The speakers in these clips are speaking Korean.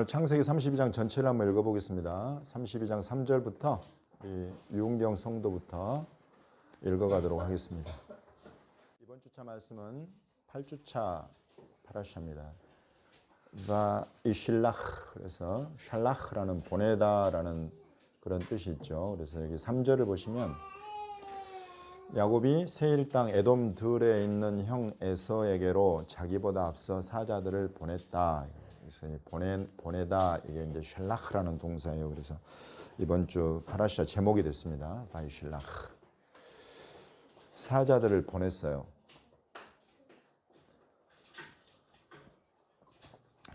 오늘 창세기 32장 전체를 한번 읽어보겠습니다. 32장 3절부터 유은경 성도부터 읽어가도록 하겠습니다. 이번 주차 말씀은 8주차 파라샤입니다. 바 이실라흐, 그래서 샬라흐라는 보내다라는 그런 뜻이 있죠. 그래서 여기 3절을 보시면 야곱이 세일 땅 에돔 들에 있는 형 에서에게로 자기보다 앞서 사자들을 보냈다. 그래서 보내다, 이게 이제 샬라흐라는 동사예요. 그래서 이번 주 파라샤 제목이 됐습니다. 바이실라흐. 사자들을 보냈어요.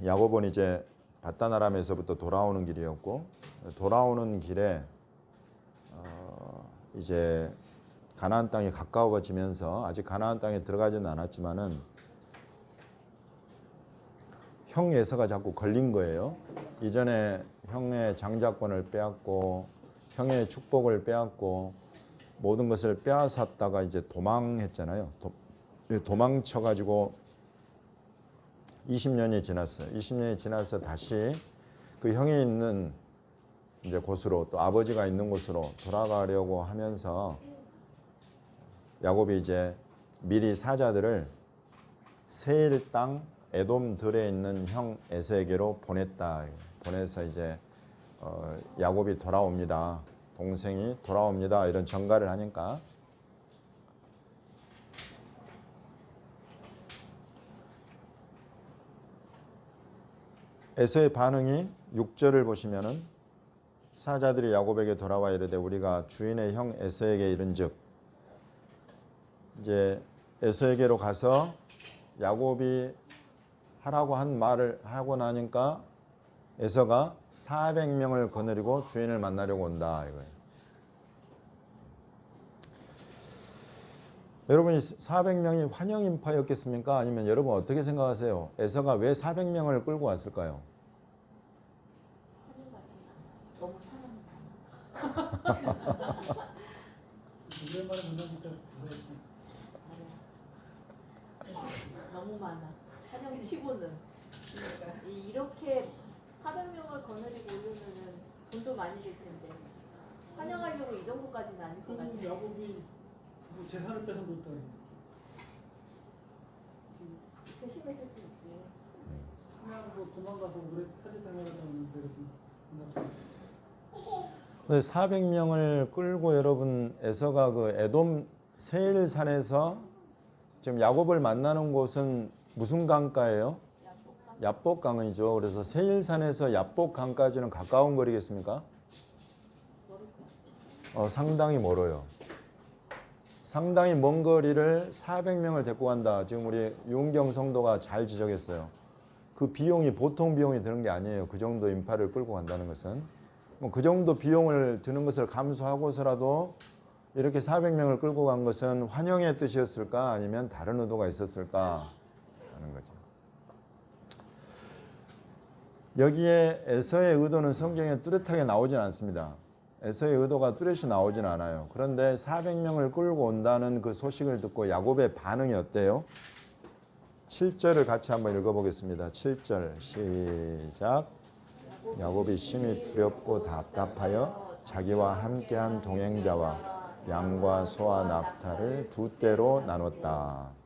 야곱은 이제 바단 아람에서부터 돌아오는 길이었고, 돌아오는 길에 이제 가나안 땅이 가까워지면서 아직 가나안 땅에 들어가지는 않았지만은 형 에서가 자꾸 걸린 거예요. 이전에 형의 장자권을 빼앗고 형의 축복을 빼앗고 모든 것을 빼앗았다가 이제 도망했잖아요. 도망쳐가지고 20년이 지났어요. 20년이 지나서 다시 그 형이 있는 이제 곳으로, 또 아버지가 있는 곳으로 돌아가려고 하면서 야곱이 이제 미리 사자들을 세일 땅 에돔 들에 있는 형 에서에게로 보냈다. 보내서 이제 야곱이 돌아옵니다. 동생이 돌아옵니다. 이런 전가를 하니까 에서의 반응이 6절을 보시면은 사자들이 야곱에게 돌아와 이르되 우리가 주인의 형 에서에게 이른즉, 이제 에서에게로 가서 야곱이 하라고 한 말을 하고 나니까 에서가 400명을 거느리고 주인을 만나려고 온다 이거예요. 여러분이 400명이 환영 인파였겠습니까? 아니면 여러분 어떻게 생각하세요? 에서가 왜 400명을 끌고 왔을까요? 너무 사랑이 너무 많아. 환영 치고는 이렇게 400명을 거느리고 오려면은 돈도 많이 들 텐데 환영하려고 이 정도까지는 아닐 것 같아요. 야곱이 뭐 재산을 뺏은 것도 아니고 배심했을 수 있지. 그냥 뭐 도망가서 오래 타지당하는 데로. 근데 400명을 끌고 여러분 에서가 그 에돔 세일산에서 지금 야곱을 만나는 곳은 무슨 강가예요? 야복강이죠. 그래서 세일산에서 야복강까지는 가까운 거리겠습니까? 상당히 멀어요. 상당히 먼 거리를 400명을 데리고 간다. 지금 우리 유은경 성도가 잘 지적했어요. 그 비용이 보통 비용이 드는 게 아니에요. 그 정도 인파를 끌고 간다는 것은. 뭐 그 정도 비용을 드는 것을 감수하고서라도 이렇게 400명을 끌고 간 것은 환영의 뜻이었을까? 아니면 다른 의도가 있었을까? 하는 거죠. 여기에 에서의 의도는 성경에 뚜렷하게 나오진 않습니다. 에서의 의도가 뚜렷이 나오진 않아요. 그런데 400명을 끌고 온다는 그 소식을 듣고 야곱의 반응이 어때요? 7절을 같이 한번 읽어보겠습니다. 7절 시작. 야곱이 심히 두렵고 답답하여 자기와 함께한 동행자와 양과 소와 낙타를 두 떼로 나눴다.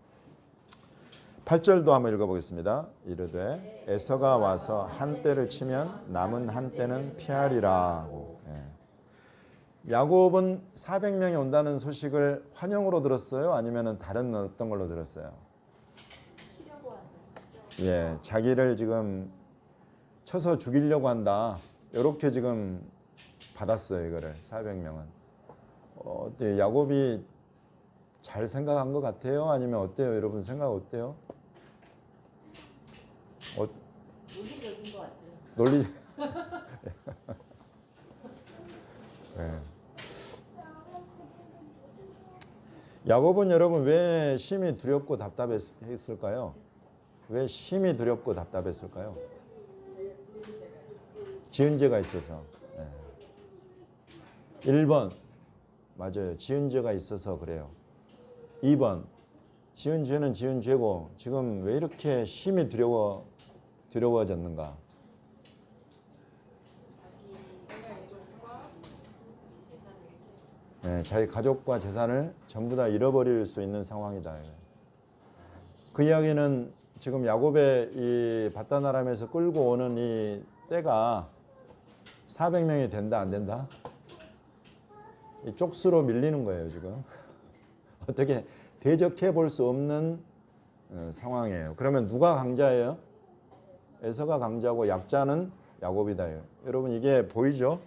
8절도 한번 읽어보겠습니다. 이르되 에서가 와서 한 떼를 치면 남은 한 떼는 피하리라. 야곱은 400명이 온다는 소식을 환영으로 들었어요? 아니면 다른 어떤 걸로 들었어요? 예, 자기를 지금 쳐서 죽이려고 한다. 이렇게 지금 받았어요. 이거를 400명은. 야곱이 잘 생각한 것 같아요? 아니면 어때요? 여러분 생각 어때요? 논리적인 것 같아요. 논리. 네. 야곱은 여러분 왜 심히 두렵고 답답했을까요? 왜 심히 두렵고 답답했을까요? 지은 죄가 있어서. 네. 1번 맞아요. 지은 죄가 있어서 그래요. 2번 지은 죄는 지은 죄고 지금 왜 이렇게 심히 두려워졌는가? 자기 가족과 재산을 전부 다 잃어버릴 수 있는 상황이다. 그 이야기는 지금 야곱의 이 바다나람에서 끌고 오는 이 떼가 400명이 된다 안 된다? 이 쪽수로 밀리는 거예요 지금. 어떻게 대적해 볼 수 없는 상황이에요. 그러면 누가 강자예요? 에서가 강자고 약자는 야곱이다. 여러분 이게 보이죠?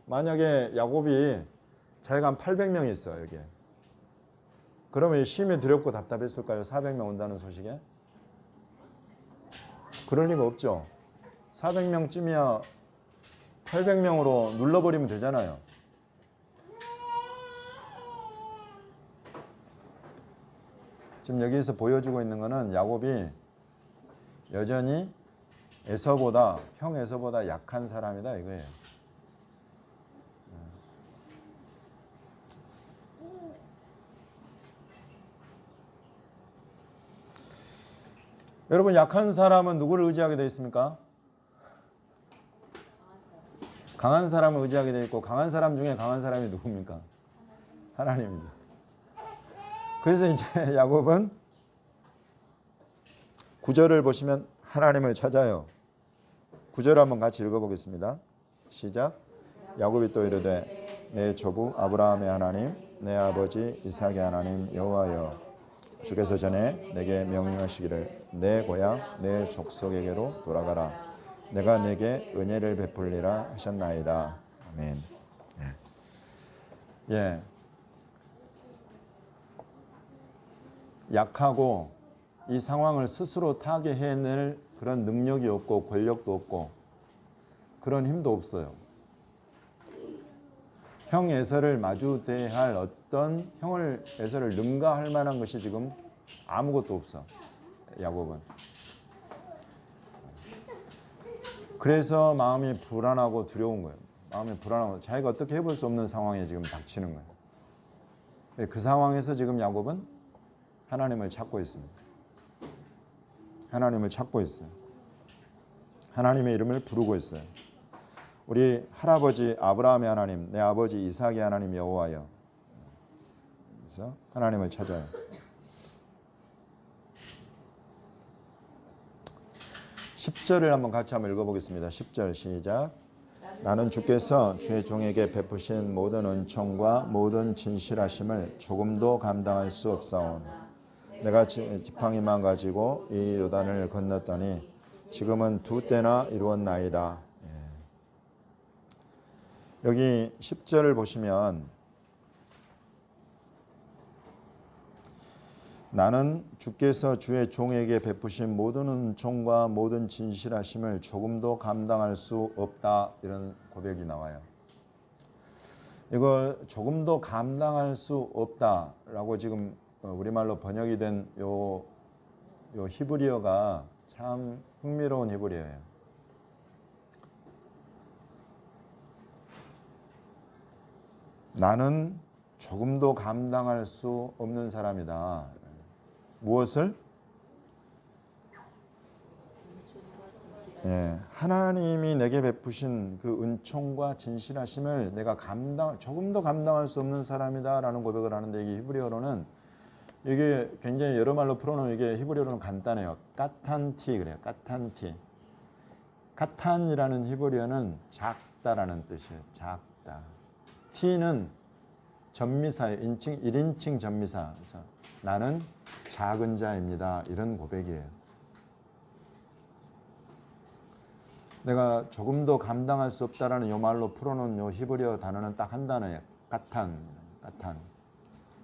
만약에 야곱이 자기가 한 800명이 있어요 여기에. 그러면 심히 두렵고 답답했을까요? 400명 온다는 소식에? 그럴 리가 없죠. 400명쯤이야 800명으로 눌러버리면 되잖아요. 지금 여기에서 보여주고 있는 것은 야곱이 여전히 형 에서보다 약한 사람이다 이거예요. 여러분 약한 사람은 누구를 의지하게 되어 있습니까? 강한 사람을 의지하게 되어 있고 강한 사람 중에 강한 사람이 누굽니까? 하나님입니다. 그래서 이제 야곱은 9절을 보시면 하나님을 찾아요. 9절 한번 같이 읽어보겠습니다. 시작. 야곱이 또 이르되 내 조부 아브라함의 하나님 내 아버지 이삭의 하나님 여호와여 주께서 전에 내게 명령하시기를 내 고향 내 족속에게로 돌아가라 내가 내게 은혜를 베풀리라 하셨나이다. 아멘. 예. 약하고 이 상황을 스스로 타개해낼 그런 능력이 없고 권력도 없고 그런 힘도 없어요. 형 에서를 마주 대할 어떤 형을 에서를 능가할 만한 것이 지금 아무것도 없어. 야곱은. 그래서 마음이 불안하고 두려운 거예요. 마음이 불안하고 자기가 어떻게 해볼 수 없는 상황에 지금 닥치는 거예요. 그 상황에서 지금 야곱은 하나님을 찾고 있습니다. 하나님을 찾고 있어요. 하나님의 이름을 부르고 있어요. 우리 할아버지 아브라함의 하나님, 내 아버지 이삭의 하나님 여호와여. 그래서 하나님을 찾아요. 10절을 한번 같이 한번 읽어보겠습니다. 10절 시작. 나는 주께서 주의 종에게 베푸신 모든 은총과 모든 진실하심을 조금도 감당할 수 없사오니 내가 지팡이만 가지고 이 요단을 건넜더니 지금은 2때나 이루었나이다. 여기 10절을 보시면 나는 주께서 주의 종에게 베푸신 모든 은총과 모든 진실하심을 조금도 감당할 수 없다 이런 고백이 나와요. 이걸 조금도 감당할 수 없다라고 지금 우리말로 번역이 된 요 히브리어가 참 흥미로운 히브리어예요. 나는 조금도 감당할 수 없는 사람이다. 무엇을? 하나님이 내게 베푸신 그 은총과 진실하심을 내가 조금도 감당할 수 없는 사람이다라는 고백을 하는데 이게 히브리어로는 이게 굉장히 여러 말로 풀어놓으면 이게 히브리어로는 간단해요. 까탄티 그래요. 까탄티. 까탄이라는 히브리어는 작다라는 뜻이에요. 작다. T는 전미사의 1인칭 전미사. 그래서 나는 작은 자입니다. 이런 고백이에요. 내가 조금도 감당할 수 없다라는 요 말로 풀어놓은 요 히브리어 단어는 딱 한 단어예요. 까탄.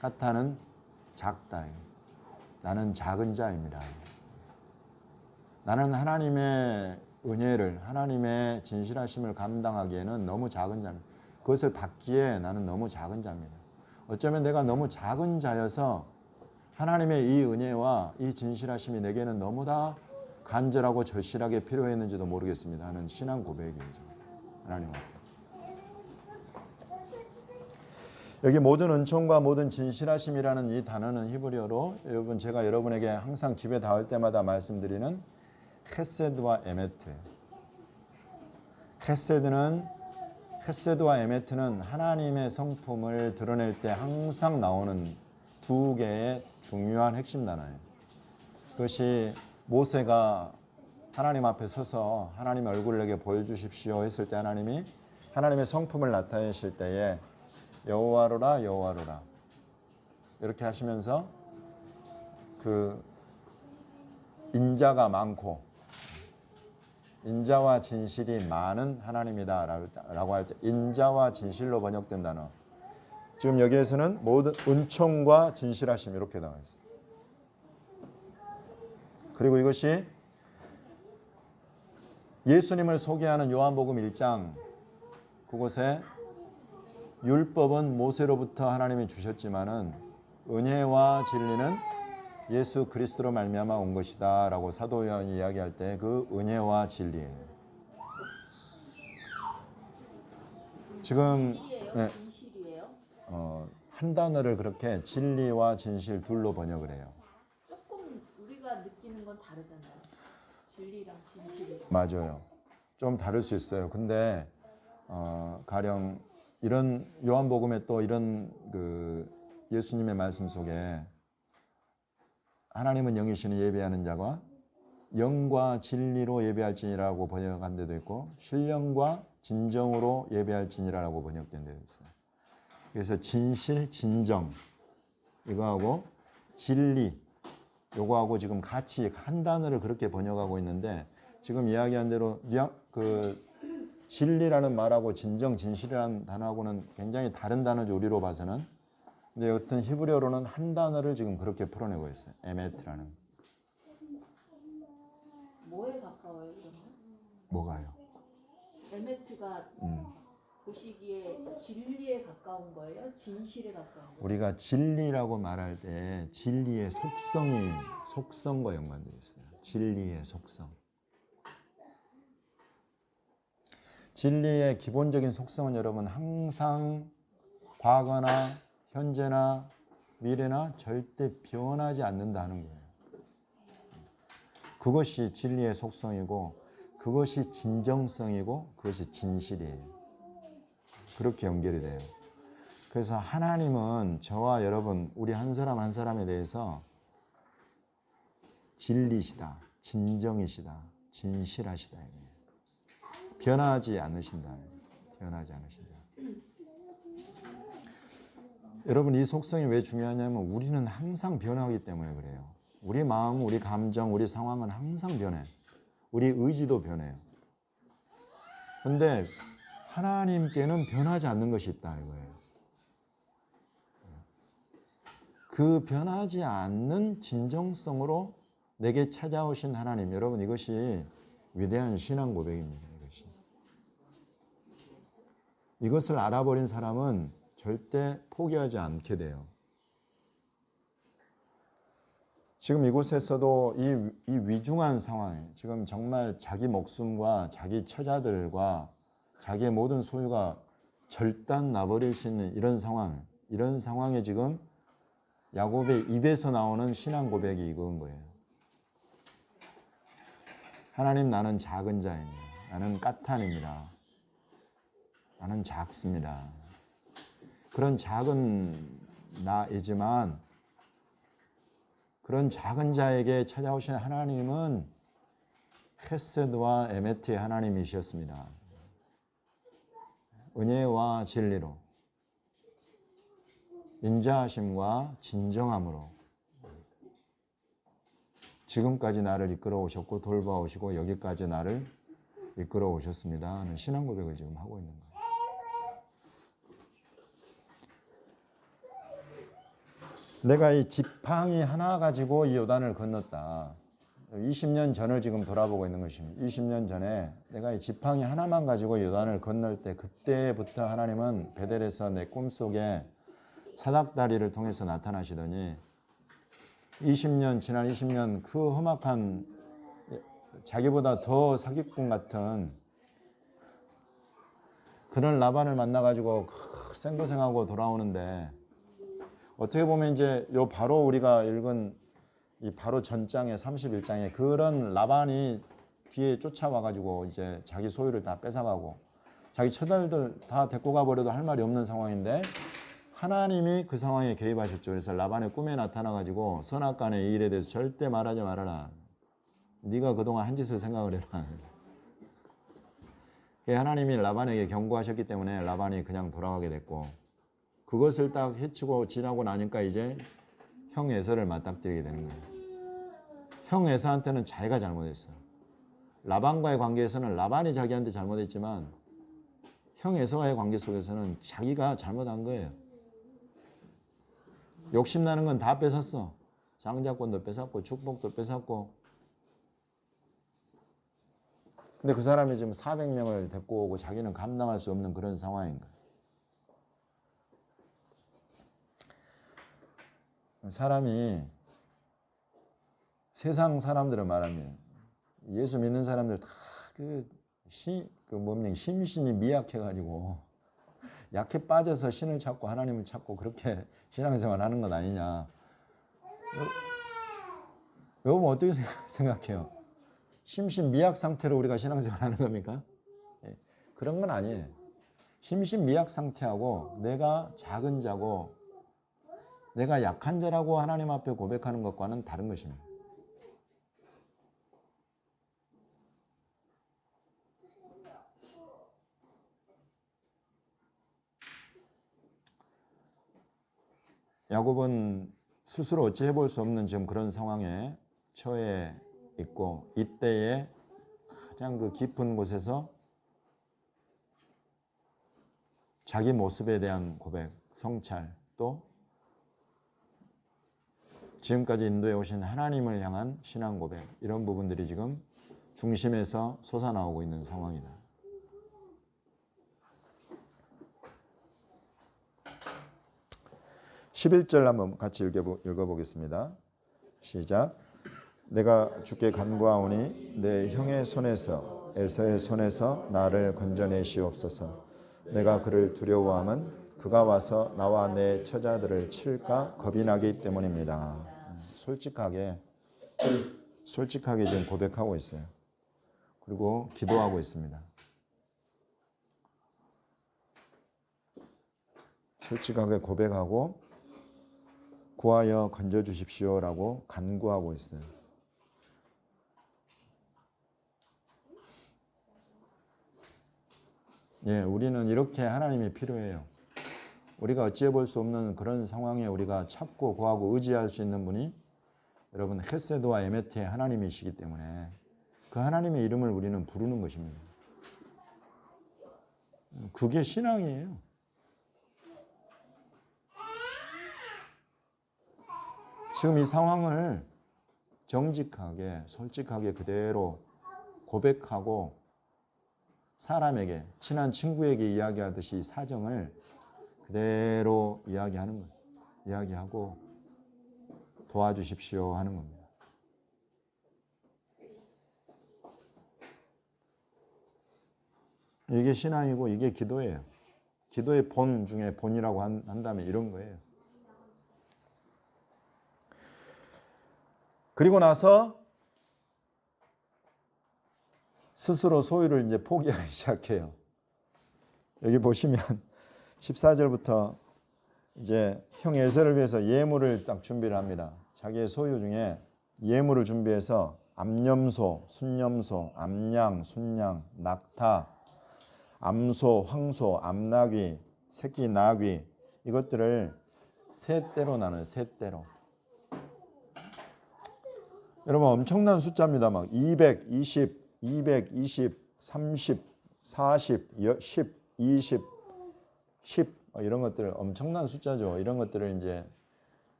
까탄은 작다. 나는 작은 자입니다. 나는 하나님의 은혜를, 하나님의 진실하심을 감당하기에는 너무 작은 자입니다. 그것을 받기에 나는 너무 작은 자입니다. 어쩌면 내가 너무 작은 자여서 하나님의 이 은혜와 이 진실하심이 내게는 너무나 간절하고 절실하게 필요했는지도 모르겠습니다 하는 신앙 고백이죠. 하나님 앞에. 여기 모든 은총과 모든 진실하심이라는 이 단어는 히브리어로 여러분 제가 여러분에게 항상 기회 닿을 때마다 말씀드리는 헤세드와 에메트. 헤세드는 헤세드와 에메트는 하나님의 성품을 드러낼 때 항상 나오는 두 개의 중요한 핵심 단어예요. 그것이 모세가 하나님 앞에 서서 하나님의 얼굴을 내게 보여주십시오 했을 때 하나님이 하나님의 성품을 나타내실 때에 여호와로라 여호와로라 이렇게 하시면서 그 인자가 많고 인자와 진실이 많은 하나님이다 라고 할 때 인자와 진실로 번역된 단어. 지금 여기에서는 모든 은총과 진실하심 이렇게 나와 있어요. 그리고 이것이 예수님을 소개하는 요한복음 1장 그곳에 율법은 모세로부터 하나님이 주셨지만은 은혜와 진리는 예수 그리스도로 말미암아 온 것이다 라고 사도 요한이 이야기할 때 그 은혜와 진리예요. 지금 진리예요? 네, 진실이에요? 한 단어를 그렇게 진리와 진실 둘로 번역을 해요. 조금 우리가 느끼는 건 다르잖아요. 진리랑 진실이랑. 맞아요. 좀 다를 수 있어요. 근데 가령 이런 요한복음에 또 이런 그 예수님의 말씀 속에 하나님은 영이시니 예배하는 자가 영과 진리로 예배할지니라고 번역한 데도 있고 신령과 진정으로 예배할지니라고 번역된 데도 있어요. 그래서 진실, 진정 이거하고 진리 요거하고 지금 같이 한 단어를 그렇게 번역하고 있는데 지금 이야기한 대로 그 진리라는 말하고 진정, 진실이라는 단어하고는 굉장히 다른 단어죠. 우리로 봐서는. 근데 어떤 히브리어로는 한 단어를 지금 그렇게 풀어내고 있어요. 에메트라는. 뭐에 가까워요, 그러면? 뭐가요? 에메트가 보시기에 진리에 가까운 거예요? 진실에 가까운 거예요? 우리가 진리라고 말할 때 진리의 속성과 연관되어 있어요. 진리의 속성. 진리의 기본적인 속성은 여러분 항상 과거나 현재나 미래나 절대 변하지 않는다는 거예요. 그것이 진리의 속성이고 그것이 진정성이고 그것이 진실이에요. 그렇게 연결이 돼요. 그래서 하나님은 저와 여러분 우리 한 사람 한 사람에 대해서 진리시다, 진정이시다, 진실하시다. 변하지 않으신다. 변하지 않으신다. 여러분 이 속성이 왜 중요하냐면 우리는 항상 변하기 때문에 그래요. 우리 마음, 우리 감정, 우리 상황은 항상 변해. 우리 의지도 변해요. 그런데 하나님께는 변하지 않는 것이 있다 이거예요. 그 변하지 않는 진정성으로 내게 찾아오신 하나님. 여러분 이것이 위대한 신앙 고백입니다. 이것을 알아버린 사람은 절대 포기하지 않게 돼요. 지금 이곳에서도 이 위중한 상황에 지금 정말 자기 목숨과 자기 처자들과 자기의 모든 소유가 절단 나버릴 수 있는 이런 상황에 지금 야곱의 입에서 나오는 신앙 고백이 이건 거예요. 하나님 나는 작은 자입니다. 나는 까탄입니다. 나는 작습니다. 그런 작은 나이지만 그런 작은 자에게 찾아오신 하나님은 헤세드와 에메트의 하나님이셨습니다. 은혜와 진리로 인자하심과 진정함으로 지금까지 나를 이끌어 오셨고 돌봐오시고 여기까지 나를 이끌어 오셨습니다 하는 신앙 고백을 지금 하고 있는 거예요. 내가 이 지팡이 하나 가지고 이 요단을 건넜다. 20년 전을 지금 돌아보고 있는 것입니다. 20년 전에 내가 이 지팡이 하나만 가지고 요단을 건널 때 그때부터 하나님은 베델에서 내 꿈속에 사닥다리를 통해서 나타나시더니 지난 20년 그 험악한 자기보다 더 사기꾼 같은 그런 라반을 만나가지고 생고생하고 돌아오는데 어떻게 보면 이제 요 바로 우리가 읽은 이 바로 전장에 31장에 그런 라반이 뒤에 쫓아와가지고 이제 자기 소유를 다 뺏어가고 자기 처자들 다 데리고 가버려도 할 말이 없는 상황인데 하나님이 그 상황에 개입하셨죠. 그래서 라반의 꿈에 나타나가지고 선악간의 이 일에 대해서 절대 말하지 말아라. 네가 그동안 한 짓을 생각을 해라. 하나님이 라반에게 경고하셨기 때문에 라반이 그냥 돌아가게 됐고, 그것을 딱 해치고 지나고 나니까 이제 형 에서를 맞닥뜨리게 되는 거예요. 형 에서한테는 자기가 잘못했어. 라반과의 관계에서는 라반이 자기한테 잘못했지만 형 에서와의 관계 속에서는 자기가 잘못한 거예요. 욕심나는 건 다 뺏었어. 장자권도 뺏었고 축복도 뺏었고. 근데 그 사람이 지금 400명을 데리고 오고 자기는 감당할 수 없는 그런 상황인 거예요. 사람이 세상 사람들은 말합니다. 예수 믿는 사람들 다 심신이 미약해가지고 약해 빠져서 신을 찾고 하나님을 찾고 그렇게 신앙생활 하는 건 아니냐. 여러분 어떻게 생각해요? 심신 미약 상태로 우리가 신앙생활 하는 겁니까? 그런 건 아니에요. 심신 미약 상태하고 내가 작은 자고 내가 약한 자라고 하나님 앞에 고백하는 것과는 다른 것입니다. 야곱은 스스로 어찌 해볼 수 없는 지금 그런 상황에 처해 있고, 이때에 가장 그 깊은 곳에서 자기 모습에 대한 고백, 성찰, 또 지금까지 인도해 오신 하나님을 향한 신앙 고백, 이런 부분들이 지금 중심에서 솟아나오고 있는 상황이다. 11절 한번 같이 읽어보겠습니다. 시작. 내가 주께 간구하오니 내 형의 손에서 에서의 손에서 나를 건져내시옵소서. 내가 그를 두려워함은 그가 와서 나와 내 처자들을 칠까 겁이 나기 때문입니다. 솔직하게 지금 고백하고 있어요. 그리고 기도하고 있습니다. 솔직하게 고백하고 구하여 건져주십시오라고 간구하고 있어요. 예, 우리는 이렇게 하나님이 필요해요. 우리가 어찌해 볼 수 없는 그런 상황에 우리가 찾고 구하고 의지할 수 있는 분이 여러분 헤세드와 에메트의 하나님이시기 때문에 그 하나님의 이름을 우리는 부르는 것입니다. 그게 신앙이에요. 지금 이 상황을 정직하게 솔직하게 그대로 고백하고 사람에게 친한 친구에게 이야기하듯이 사정을 그대로 이야기하는 거예요. 이야기하고 도와주십시오 하는 겁니다. 이게 신앙이고 이게 기도예요. 기도의 본 중에 본이라고 한다면 이런 거예요. 그리고 나서 스스로 소유를 이제 포기하기 시작해요. 여기 보시면 14절부터 이제 형 에서를 위해서 예물을 딱 준비를 합니다. 자기의 소유 중에 예물을 준비해서 암염소, 순염소, 암양, 순양, 낙타, 암소, 황소, 암나귀, 새끼 나귀, 이것들을 세 떼로 나눠요. 세 떼로. 여러분 엄청난 숫자입니다. 막 220, 220, 30, 40, 10, 20, 10 이런 것들 엄청난 숫자죠. 이런 것들을 이제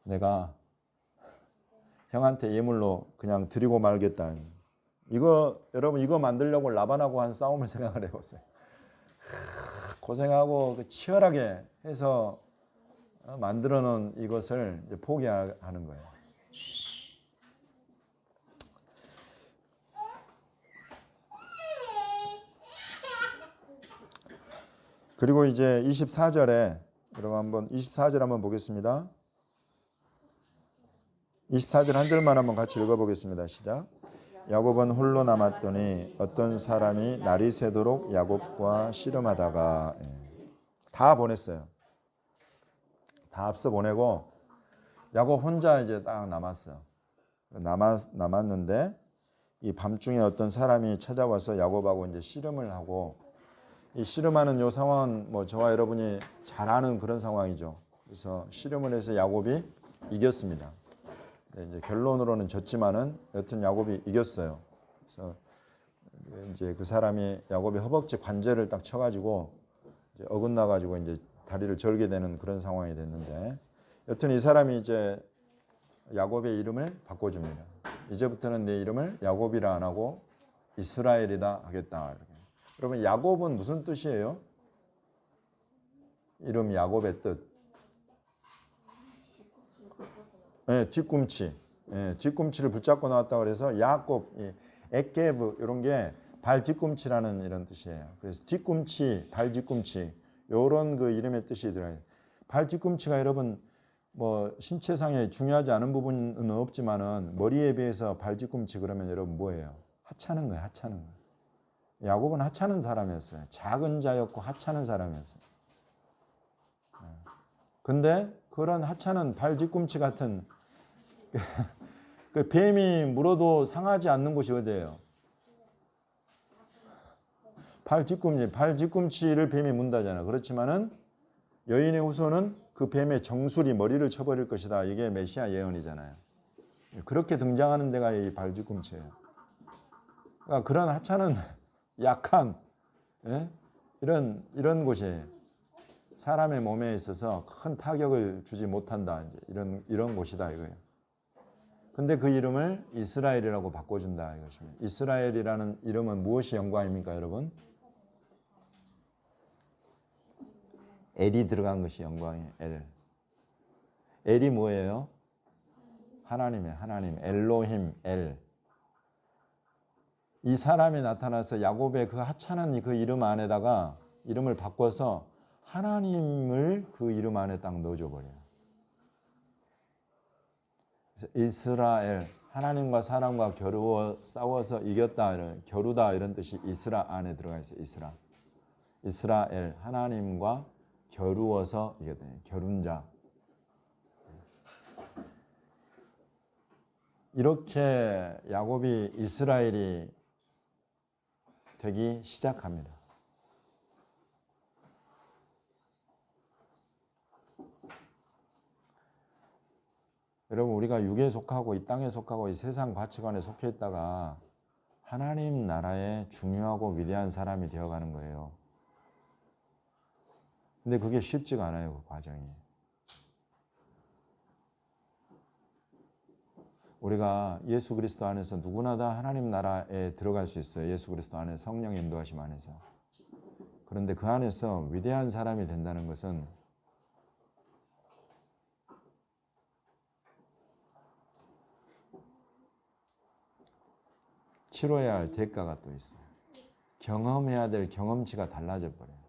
내가 형한테 예물로 그냥 드리고 말겠다. 이거 여러분 이거 만들려고 라반하고 한 싸움을 생각을 해보세요. 고생하고 치열하게 해서 만들어 놓은 이것을 이제 포기하는 거예요. 그리고 이제 24절에 여러분 한번 24절 한번 보겠습니다. 24절 한 절만 한번 같이 읽어보겠습니다. 시작. 야곱은 홀로 남았더니 어떤 사람이 날이 새도록 야곱과 씨름하다가 다 보냈어요. 다 앞서 보내고 야곱 혼자 이제 딱 남았는데 이 밤중에 어떤 사람이 찾아와서 야곱하고 이제 씨름을 하고 이 씨름하는 요 상황은 뭐 저와 여러분이 잘 아는 그런 상황이죠. 그래서 씨름을 해서 야곱이 이겼습니다. 이제 결론으로는 졌지만은 여튼 야곱이 이겼어요. 그래서 이제 그 사람이 야곱의 허벅지 관절을 딱 쳐가지고 이제 어긋나가지고 이제 다리를 절게 되는 그런 상황이 됐는데 여튼 이 사람이 이제 야곱의 이름을 바꿔줍니다. 이제부터는 내 이름을 야곱이라 안 하고 이스라엘이라 하겠다. 이렇게. 여러분 야곱은 무슨 뜻이에요? 이름 야곱의 뜻. 네, 뒤꿈치. 네, 뒤꿈치를 붙잡고 나왔다 그래서 야곱, 에케브 이런 게 발 뒤꿈치라는 이런 뜻이에요. 그래서 뒤꿈치, 발 뒤꿈치 이런 그 이름의 뜻이 들어요. 발 뒤꿈치가 여러분 뭐 신체상에 중요하지 않은 부분은 없지만은 머리에 비해서 발 뒤꿈치 그러면 여러분 뭐예요? 하찮은 거예요, 하찮은 거. 야곱은 하찮은 사람이었어요. 작은 자였고 하찮은 사람이었어요. 근데 그런 하찮은 발 뒤꿈치 같은 그 뱀이 물어도 상하지 않는 곳이 어디예요? 발 뒤꿈치를 뱀이 문다잖아. 그렇지만은 여인의 후손은 그 뱀의 정수리 머리를 쳐버릴 것이다. 이게 메시아 예언이잖아요. 그렇게 등장하는 데가 이 발 뒤꿈치예요. 그러니까 그런 하찮은 약한 이런 곳이에요. 사람의 몸에 있어서 큰 타격을 주지 못한다. 이제 이런 곳이다 이거예요. 근데 그 이름을 이스라엘이라고 바꿔준다 이것입니다. 이스라엘이라는 이름은 무엇이 영광입니까, 여러분? 엘이 들어간 것이 영광이에요. 엘이 뭐예요? 하나님이에요. 하나님. 엘로힘, 엘. 이 사람이 나타나서 야곱의 그 하찮은 그 이름 안에다가 이름을 바꿔서 하나님을 그 이름 안에 딱 넣어줘 버려요. 그래서 이스라엘, 하나님과 사람과 겨루어 싸워서 이겼다, 겨루다 이런 뜻이 이스라 안에 들어가 있어요. 이스라엘, 하나님과 겨루어서 이겼다, 겨룬 자. 이렇게 야곱이 이스라엘이 되기 시작합니다. 여러분 우리가 육에 속하고 이 땅에 속하고 이 세상 가치관에 속해 있다가 하나님 나라의 중요하고 위대한 사람이 되어가는 거예요. 근데 그게 쉽지가 않아요. 그 과정이. 우리가 예수 그리스도 안에서 누구나 다 하나님 나라에 들어갈 수 있어요. 예수 그리스도 안에 성령 인도하심 안에서. 그런데 그 안에서 위대한 사람이 된다는 것은 치러야 할 대가가 또 있어요. 경험해야 될 경험치가 달라져 버려요.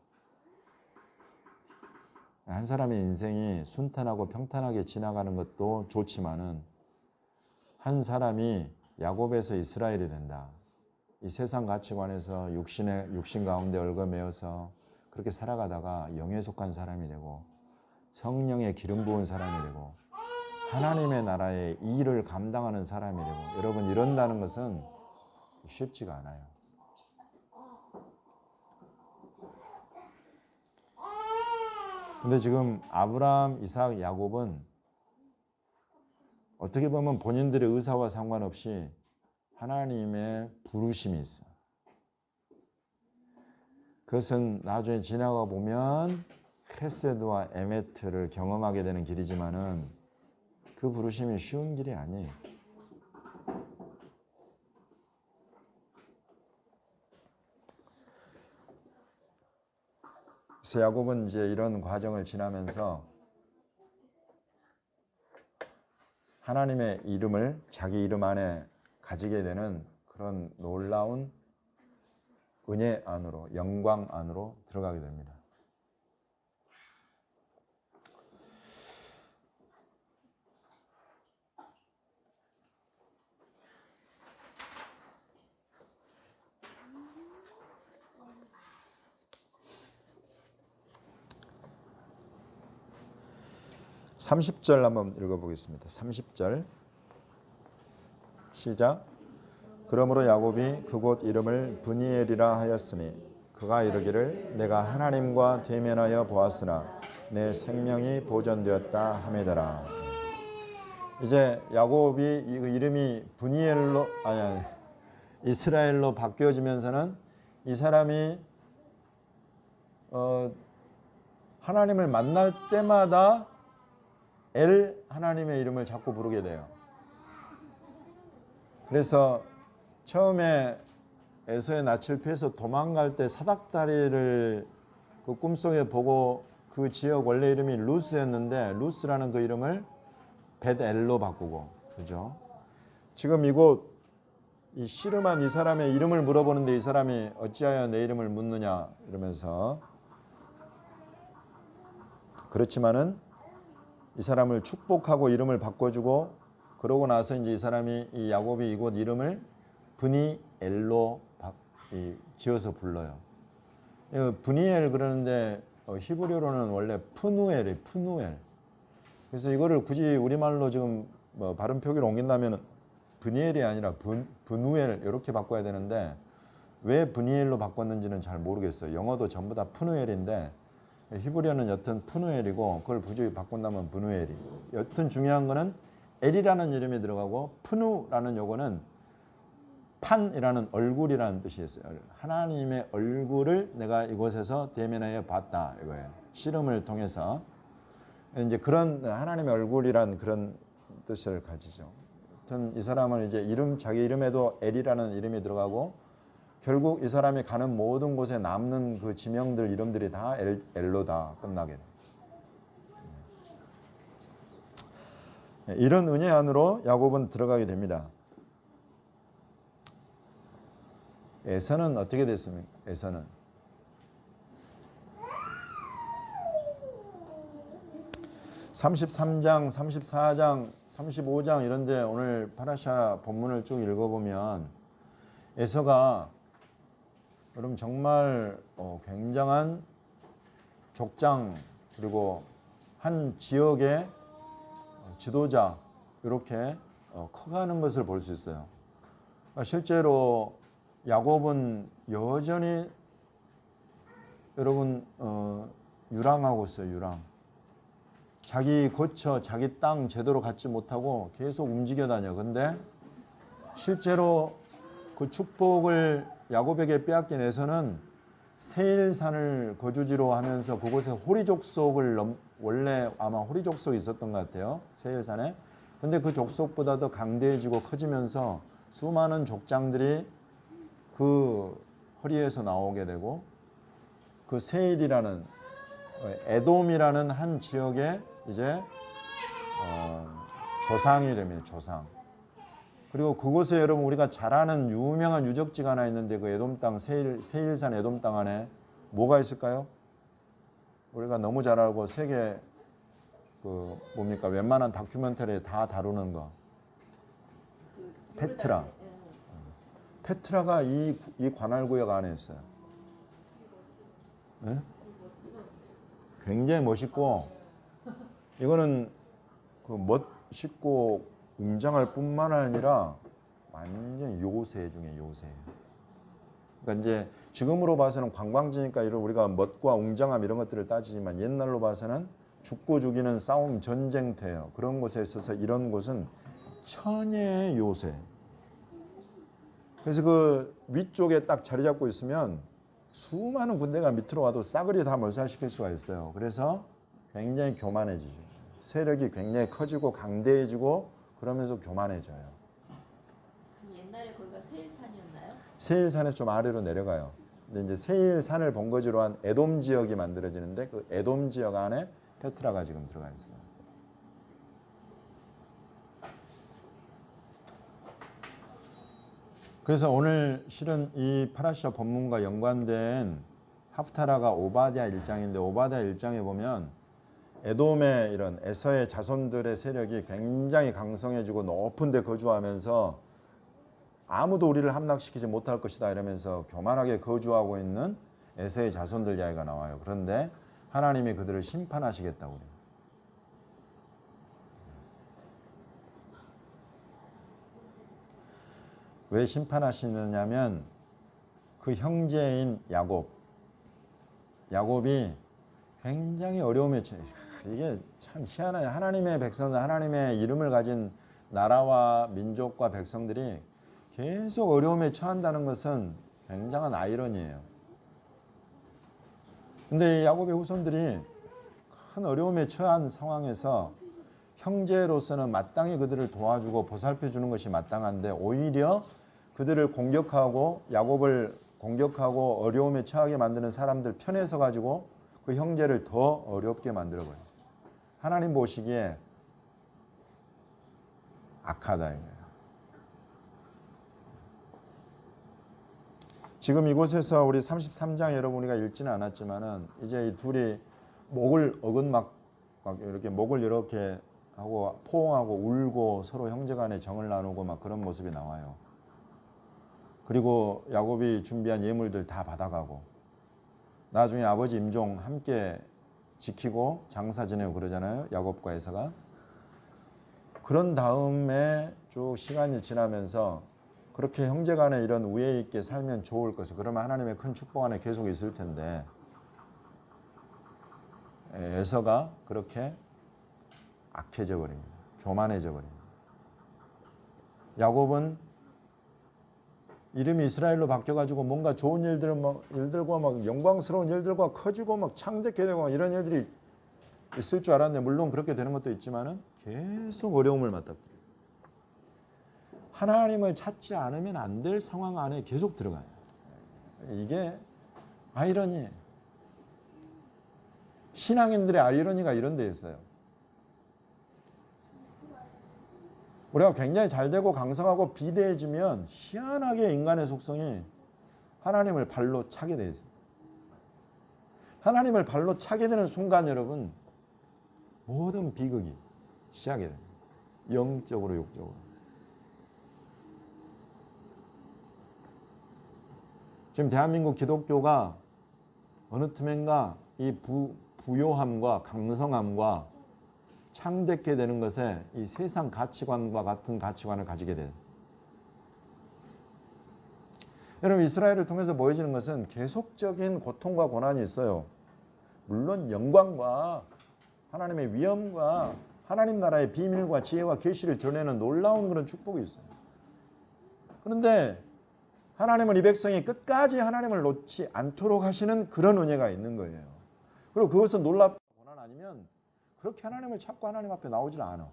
한 사람의 인생이 순탄하고 평탄하게 지나가는 것도 좋지만은 한 사람이 야곱에서 이스라엘이 된다. 이 세상 가치관에서 육신 가운데 얽어매어서 그렇게 살아가다가 영에 속한 사람이 되고 성령의 기름 부은 사람이 되고 하나님의 나라의 이 일을 감당하는 사람이 되고 여러분 이런다는 것은 쉽지가 않아요. 근데 지금 아브라함, 이삭, 야곱은 어떻게 보면 본인들의 의사와 상관없이 하나님의 부르심이 있어요. 그것은 나중에 지나가 보면 헤세드와 에메트를 경험하게 되는 길이지만은 그 부르심이 쉬운 길이 아니에요. 그래서 야곱은 이제 이런 과정을 지나면서 하나님의 이름을 자기 이름 안에 가지게 되는 그런 놀라운 은혜 안으로, 영광 안으로 들어가게 됩니다. 30절 한번 읽어보겠습니다. 30절 시작. 그러므로 야곱이 그곳 이름을 브니엘이라 하였으니 그가 이르기를 내가 하나님과 대면하여 보았으나 내 생명이 보존되었다 하매더라. 이제 야곱이 이름이 브니엘로 아니 이스라엘로 바뀌어지면서는 이 사람이 하나님을 만날 때마다 엘 하나님의 이름을 자꾸 부르게 돼요. 그래서 처음에 에서의 낯을 피해서 도망갈 때 사닥다리를 그 꿈속에 보고 그 지역 원래 이름이 루스였는데 루스라는 그 이름을 벳엘로 바꾸고, 그죠? 지금 이곳 이 씨름한 이 사람의 이름을 물어보는데 이 사람이 어찌하여 내 이름을 묻느냐 이러면서, 그렇지만은 이 사람을 축복하고 이름을 바꿔주고, 그러고 나서 이제 이 사람이 이 야곱이 이곳 이름을 브니엘로 지어서 불러요. 브니엘 그러는데 히브리어로는 원래 푸누엘이 푸누엘. 그래서 이거를 굳이 우리말로 지금 뭐 발음 표기를 옮긴다면 브니엘이 아니라 브누엘 이렇게 바꿔야 되는데 왜 브니엘로 바꿨는지는 잘 모르겠어요. 영어도 전부 다 푸누엘인데 히브리어는 여튼 푸누엘이고 그걸 굳이 바꾼다면 브누엘이. 여튼 중요한 거는 엘이라는 이름이 들어가고 푸누라는 요거는 판이라는 얼굴이라는 뜻이었어요. 하나님의 얼굴을 내가 이곳에서 대면하여 봤다 이거예요. 씨름을 통해서 이제 그런 하나님의 얼굴이란 그런 뜻을 가지죠. 아무튼 이 사람은 이제 자기 이름에도 엘이라는 이름이 들어가고 결국 이 사람이 가는 모든 곳에 남는 그 지명들 이름들이 다 엘로 다 끝나게 돼요. 이런 은혜 안으로 야곱은 들어가게 됩니다. 에서는 어떻게 됐습니까? 에서는 33장, 34장, 35장 이런 데 오늘 파라샤 본문을 쭉 읽어보면 에서가 여러분 정말 굉장한 족장 그리고 한 지역의 지도자 이렇게 커가는 것을 볼 수 있어요. 실제로 야곱은 여전히 여러분 유랑하고 있어요. 유랑. 자기 거처, 자기 땅 제대로 갖지 못하고 계속 움직여 다녀. 근데 실제로 그 축복을 야곱에게 빼앗긴 에서는 세일산을 거주지로 하면서 그곳에 호리 족속을 원래 아마 호리 족속이 있었던 것 같아요. 세일산에. 근데 그 족속보다도 강대해지고 커지면서 수많은 족장들이 그 허리에서 나오게 되고 그 세일이라는 에돔이라는 한 지역에 이제 조상이 됩니다. 조상. 그리고 그곳에 여러분 우리가 잘 아는 유명한 유적지가 하나 있는데 그 에돔 땅 세일산 에돔 땅 안에 뭐가 있을까요? 우리가 너무 잘 알고 세계 그 뭡니까 웬만한 다큐멘터리에 다 다루는 거 페트라. 페트라가 이 관할구역 안에 있어요. 네? 굉장히 멋있고 이거는 그 멋있고 웅장할 뿐만 아니라 완전 요새 중에 요새예요. 그러니까 이제 지금으로 봐서는 관광지니까 이런 우리가 멋과 웅장함 이런 것들을 따지지만 옛날로 봐서는 죽고 죽이는 싸움 전쟁터예요. 그런 곳에 있어서 이런 곳은 천혜의 요새. 그래서 그 위쪽에 딱 자리 잡고 있으면 수많은 군대가 밑으로 와도 싸그리 다 몰살시킬 수가 있어요. 그래서 굉장히 교만해지죠. 세력이 굉장히 커지고 강대해지고 그러면서 교만해져요. 그럼 옛날에 거기가 세일산이었나요? 세일산에서 좀 아래로 내려가요. 근데 이제 세일산을 본거지로 한 에돔 지역이 만들어지는데 그 에돔 지역 안에 페트라가 지금 들어가 있어요. 그래서 오늘 실은 이 파라샤 본문과 연관된 하프타라가 오바댜 1장인데 오바댜 1장에 보면 에돔의 이런 에서의 자손들의 세력이 굉장히 강성해지고 높은 데 거주하면서 아무도 우리를 함락시키지 못할 것이다 이러면서 교만하게 거주하고 있는 에서의 자손들 이야기가 나와요. 그런데 하나님이 그들을 심판하시겠다고 그래요. 왜 심판하시느냐면 그 형제인 야곱이 굉장히 어려움에 처해. 이게 참 희한해요. 하나님의 백성들, 하나님의 이름을 가진 나라와 민족과 백성들이 계속 어려움에 처한다는 것은 굉장한 아이러니예요. 근데 야곱의 후손들이 큰 어려움에 처한 상황에서 형제로서는 마땅히 그들을 도와주고 보살펴 주는 것이 마땅한데 오히려 그들을 공격하고 야곱을 공격하고 어려움에 처하게 만드는 사람들 편에 서 가지고 그 형제를 더 어렵게 만들어 버려요. 하나님 보시기에 악하다 이거예요. 지금 이곳에서 우리 33장 여러분 우리가 읽지는 않았지만은 이제 이 둘이 목을 막 이렇게 목을 이렇게 하고 포옹하고 울고 서로 형제간에 정을 나누고 막 그런 모습이 나와요. 그리고 야곱이 준비한 예물들 다 받아가고 나중에 아버지 임종 함께 지키고 장사 지내고 그러잖아요. 야곱과 에서가. 그런 다음에 쭉 시간이 지나면서 그렇게 형제간에 이런 우애 있게 살면 좋을 것을 그러면 하나님의 큰 축복 안에 계속 있을 텐데 에서가 그렇게 악해져 버립니다. 교만해져 버립니다. 야곱은 이름이 이스라엘로 바뀌어가지고 뭔가 좋은 일들과 막 영광스러운 일들과 커지고 막 창대케 되고 이런 일들이 있을 줄 알았는데 물론 그렇게 되는 것도 있지만은 계속 어려움을 맞닥뜨려요. 하나님을 찾지 않으면 안 될 상황 안에 계속 들어가요. 이게 아이러니예요. 신앙인들의 아이러니가 이런 데 있어요. 우리가 굉장히 잘되고 강성하고 비대해지면 희한하게 인간의 속성이 하나님을 발로 차게 돼 있어요. 하나님을 발로 차게 되는 순간 여러분 모든 비극이 시작이 돼요. 영적으로 육적으로. 지금 대한민국 기독교가 어느 틈엔가 이 부요함과 강성함과 창대케 되는 것에 이 세상 가치관과 같은 가치관을 가지게 돼요. 여러분 이스라엘을 통해서 보여지는 것은 계속적인 고통과 고난이 있어요. 물론 영광과 하나님의 위엄과 하나님 나라의 비밀과 지혜와 계시를 드러내는 놀라운 그런 축복이 있어요. 그런데 하나님은 이 백성이 끝까지 하나님을 놓지 않도록 하시는 그런 은혜가 있는 거예요. 그리고 그것은 놀랍고 고난 아니면 그렇게 하나님을 찾고 하나님 앞에 나오질 않아.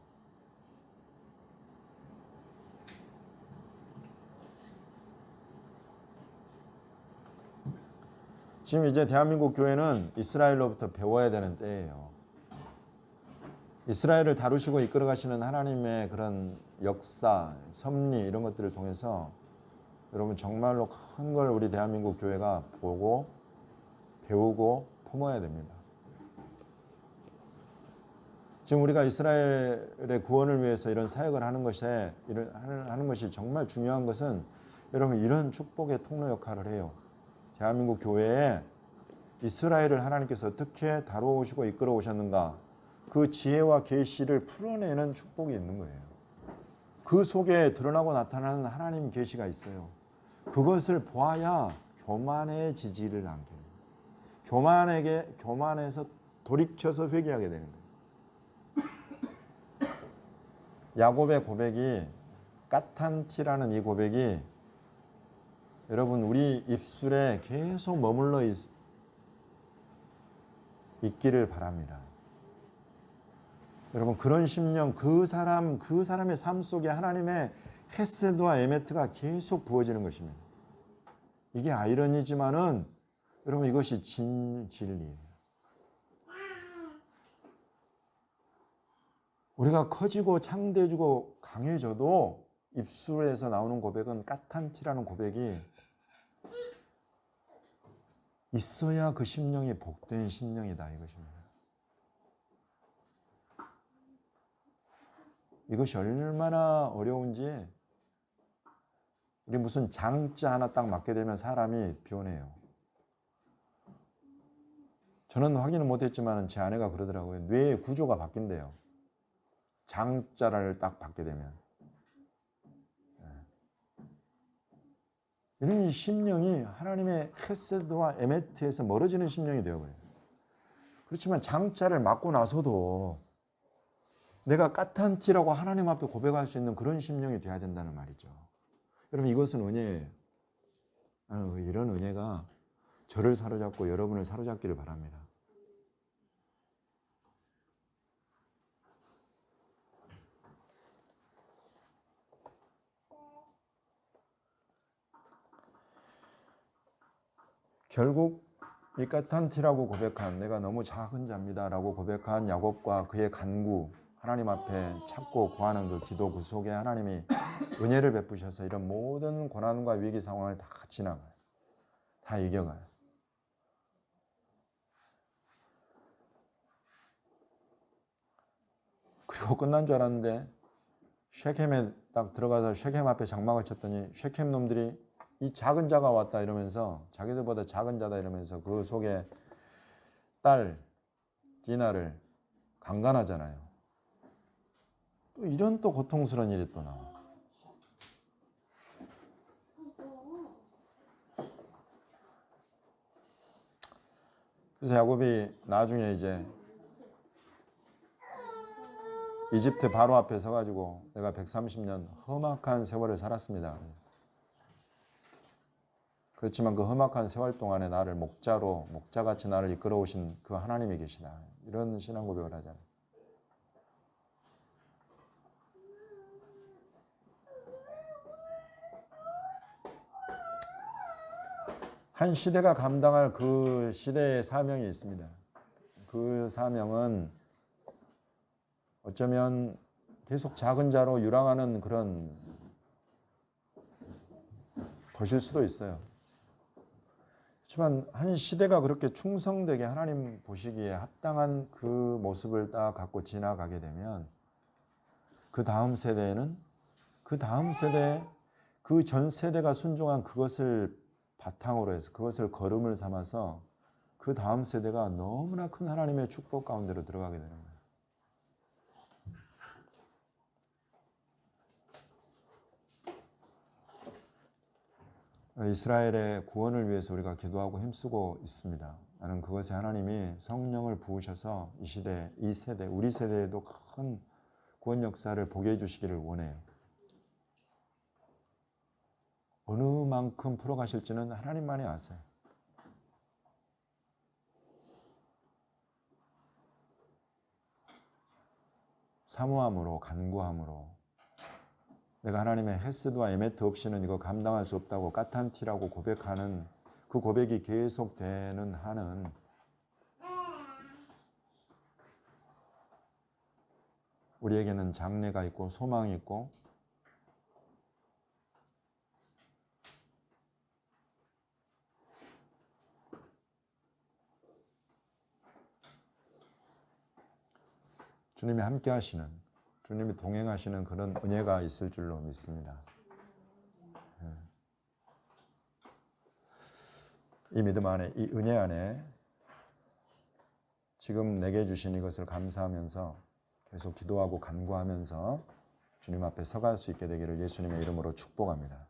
지금 이제 대한민국 교회는 이스라엘로부터 배워야 되는 때예요. 이스라엘을 다루시고 이끌어 가시는 하나님의 그런 역사, 섭리 이런 것들을 통해서 여러분 정말로 큰 걸 우리 대한민국 교회가 보고 배우고 품어야 됩니다. 지금 우리가 이스라엘의 구원을 위해서 이런 사역을 하는 것이 정말 중요한 것은 여러분 이런 축복의 통로 역할을 해요. 대한민국 교회에 이스라엘을 하나님께서 어떻게 다루시고 이끌어 오셨는가 그 지혜와 계시를 풀어내는 축복이 있는 거예요. 그 속에 드러나고 나타나는 하나님 계시가 있어요. 그것을 보아야 교만해지지를 않게 돼요. 교만해서 돌이켜서 회개하게 되는 거예요. 야곱의 고백이 까탄티라는 이 고백이 여러분 우리 입술에 계속 머물러 있기를 바랍니다. 여러분 그런 심령 그 사람의 삶 속에 하나님의 헤세드와 에메트가 계속 부어지는 것입니다. 이게 아이러니지만은 여러분 이것이 진리예요. 우리가 커지고 창대해지고 강해져도 입술에서 나오는 고백은 까탄티라는 고백이 있어야 그 심령이 복된 심령이다 이것입니다. 이것이 얼마나 어려운지 우리 무슨 장자 하나 딱 맞게 되면 사람이 변해요. 저는 확인을 못했지만 제 아내가 그러더라고요. 뇌의 구조가 바뀐대요. 장자를 딱 받게 되면. 이런 이 심령이 하나님의 헤세드와 에메트에서 멀어지는 심령이 되어버려요. 그렇지만 장자를 맞고 나서도 내가 까탄티라고 하나님 앞에 고백할 수 있는 그런 심령이 되어야 된다는 말이죠. 여러분 이것은 은혜예요. 나는 이런 은혜가 저를 사로잡고 여러분을 사로잡기를 바랍니다. 결국 이 까탄티라고 고백한 내가 너무 작은 자입니다라고 고백한 야곱과 그의 간구 하나님 앞에 찾고 구하는 그 기도 그 속에 하나님이 은혜를 베푸셔서 이런 모든 고난과 위기 상황을 다 지나가요. 다 이겨가요. 그리고 끝난 줄 알았는데 쉐켐에 딱 들어가서 쉐켐 앞에 장막을 쳤더니 쉐켐 놈들이 이 작은 자가 왔다 이러면서 자기들보다 작은 자다 이러면서 그 속에 딸 디나를 강간하잖아요. 또 이런 또 고통스러운 일이 또 나와. 그래서 야곱이 나중에 이제 이집트 바로 앞에 서가지고 내가 130년 험악한 세월을 살았습니다. 그렇지만 그 험악한 세월 동안에 나를 목자같이 나를 이끌어오신 그 하나님이 계시다. 이런 신앙 고백을 하잖아요. 한 시대가 감당할 그 시대의 사명이 있습니다. 그 사명은 어쩌면 계속 작은 자로 유랑하는 그런 것일 수도 있어요. 그렇지만 한 시대가 그렇게 충성되게 하나님 보시기에 합당한 그 모습을 딱 갖고 지나가게 되면 그 다음 세대에는 그 다음 세대 그 전 세대가 순종한 그것을 바탕으로 해서 그것을 걸음을 삼아서 그 다음 세대가 너무나 큰 하나님의 축복 가운데로 들어가게 되는 거예요. 이스라엘의 구원을 위해서 우리가 기도하고 힘쓰고 있습니다. 나는 그것에 하나님이 성령을 부으셔서 이 시대, 이 세대, 우리 세대에도 큰 구원 역사를 보게 해주시기를 원해요. 어느 만큼 풀어가실지는 하나님만이 아세요. 사모함으로 간구함으로 내가 하나님의 헤스드와 에메트 없이는 이거 감당할 수 없다고 까탄티라고 고백하는 그 고백이 계속되는 한은 우리에게는 장래가 있고 소망이 있고 주님이 함께 하시는, 주님이 동행하시는 그런 은혜가 있을 줄로 믿습니다. 이 믿음 안에, 이 은혜 안에 지금 내게 주신 이것을 감사하면서 계속 기도하고 간구하면서 주님 앞에 서갈 수 있게 되기를 예수님의 이름으로 축복합니다.